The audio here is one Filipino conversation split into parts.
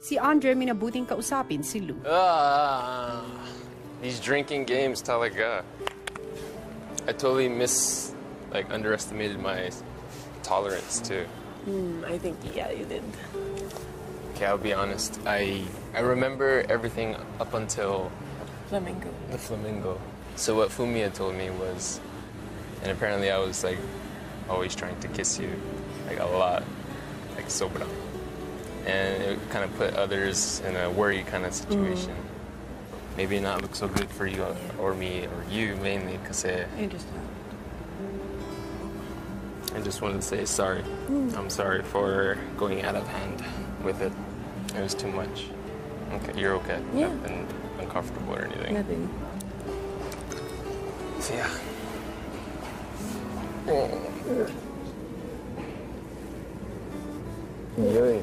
Si Andre minabuting kausapin si Lou. These drinking games talaga. I totally underestimated my tolerance too. I think, yeah, you did. Okay, I'll be honest. I remember everything up until Flamingo. the flamingo. So what Fumiya told me was, and apparently I was like always trying to kiss you, like a lot, like sobra. And it kind of put others in a worry kind of situation. Maybe not look so good for you or me or you mainly, because I just wanted to say sorry. I'm sorry for going out of hand with it. It was too much. Okay, you're okay. Yeah. Nothing uncomfortable or anything. Nothing. So yeah. Enjoy.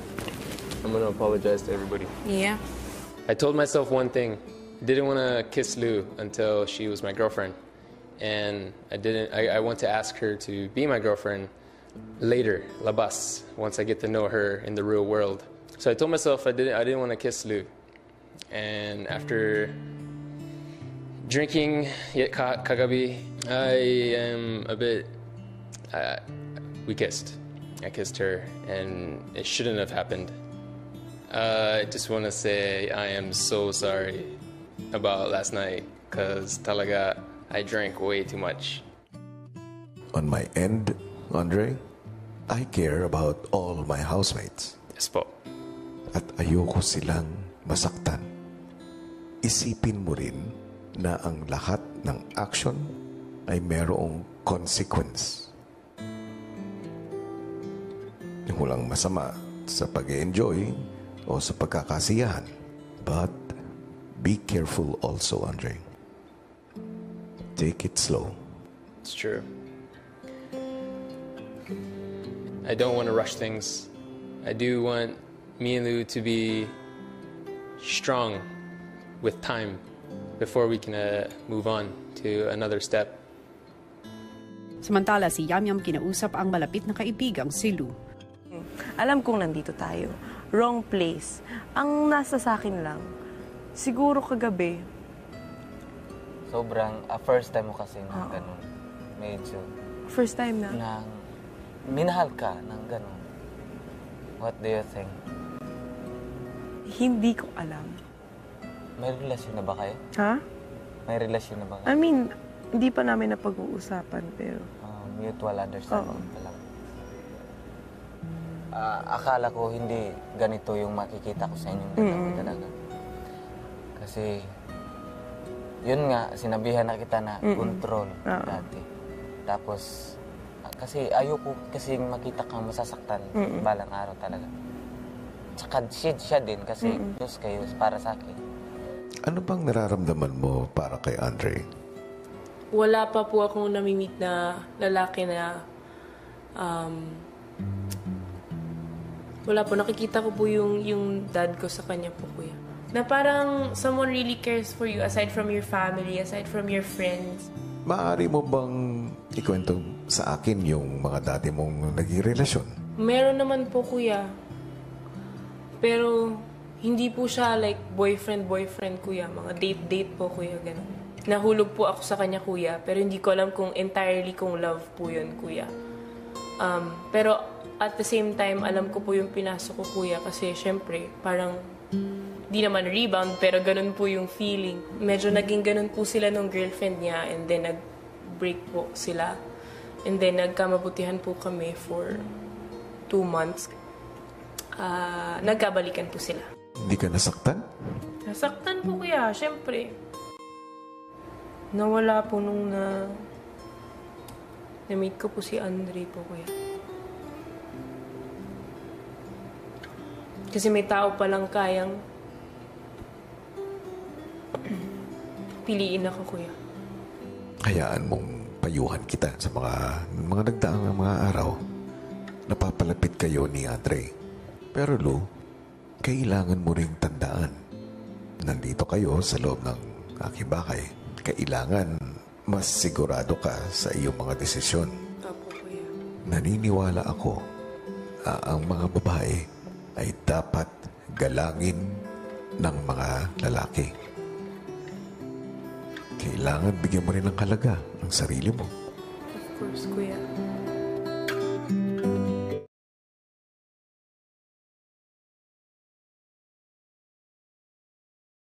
I'm gonna apologize to everybody. Yeah. I told myself one thing. I didn't want to kiss Lou until she was my girlfriend. And I want to ask her to be my girlfriend later, labas, once I get to know her in the real world. So I told myself I didn't want to kiss Lou. And after drinking kagabi, I am a bit, we kissed. I kissed her, and it shouldn't have happened. I just want to say I am so sorry about last night, because talaga, I drank way too much. On my end, Andre, I care about all my housemates. Yes po. At ayoko silang masaktan. Isipin mo rin na ang lahat ng action ay merong consequence. Walang masama sa pag-enjoy o sa pagkakasiyahan. But be careful also, Andre. Take it slow. It's true. I don't want to rush things. I do want me and Lou to be strong with time before we can move on to another step. Samantala si Yamyam kinausap ang malapit na kaibigang si Lou. Alam kong nandito tayo. Wrong place. Ang nasa sa akin lang, siguro kagabi. Sobrang, first time mo kasi na ganun. Medyo. First time na? Nang minahal ka ng ganun. What do you think? Hindi ko alam. May relasyon na ba kayo? Ha? May relasyon na ba kayo? I mean, hindi pa namin napag-uusapan, pero... mutual understanding pa lang. Akala ko hindi ganito yung makikita ko sa inyong dalawa talaga. Kasi, yun nga, sinabihan na kita na control dati. Tapos, kasi ayoko kasi makita kang masasaktan balang araw talaga. Tsaka siya din kasi Diyos kayo para sa akin. Ano bang nararamdaman mo para kay Andre? Wala pa po akong namimit na lalaki na wala po, nakikita ko po yung dad ko sa kanya po, kuya. Na parang someone really cares for you aside from your family, aside from your friends. Maaari mo bang ikwento sa akin yung mga dati mong naging relasyon? Meron naman po, kuya. Pero hindi po siya like boyfriend, kuya. Mga date po, kuya, ganun. Nahulog po ako sa kanya, kuya. Pero hindi ko alam kung entirely kung love po yun, kuya. Pero at the same time, alam ko po yung pinasok ko, kuya. Kasi syempre, parang di naman rebound, pero ganun po yung feeling. Medyo naging ganun po sila nung girlfriend niya, and then nag-break po sila. And then nagkamabutihan po kami for 2 months. Nagkabalikan po sila. Hindi ka nasaktan? Nasaktan po, kuya, syempre. Nawala po nung na-meet ko po si Andre po, kuya. Kasi may tao palang kayang piliin ako, kuya. Hayaan mong payuhan kita sa mga nagdaang mga araw. Napapalapit kayo ni Andre. Pero Lou, kailangan mo ring tandaan. Nandito kayo sa loob ng aking bahay. Kailangan mas sigurado ka sa iyong mga desisyon. Opo, kuya. Naniniwala ako ang mga babae ay dapat galangin ng mga lalaki. Kailangan bigyan mo rin ng halaga ang sarili mo. Of course, kuya.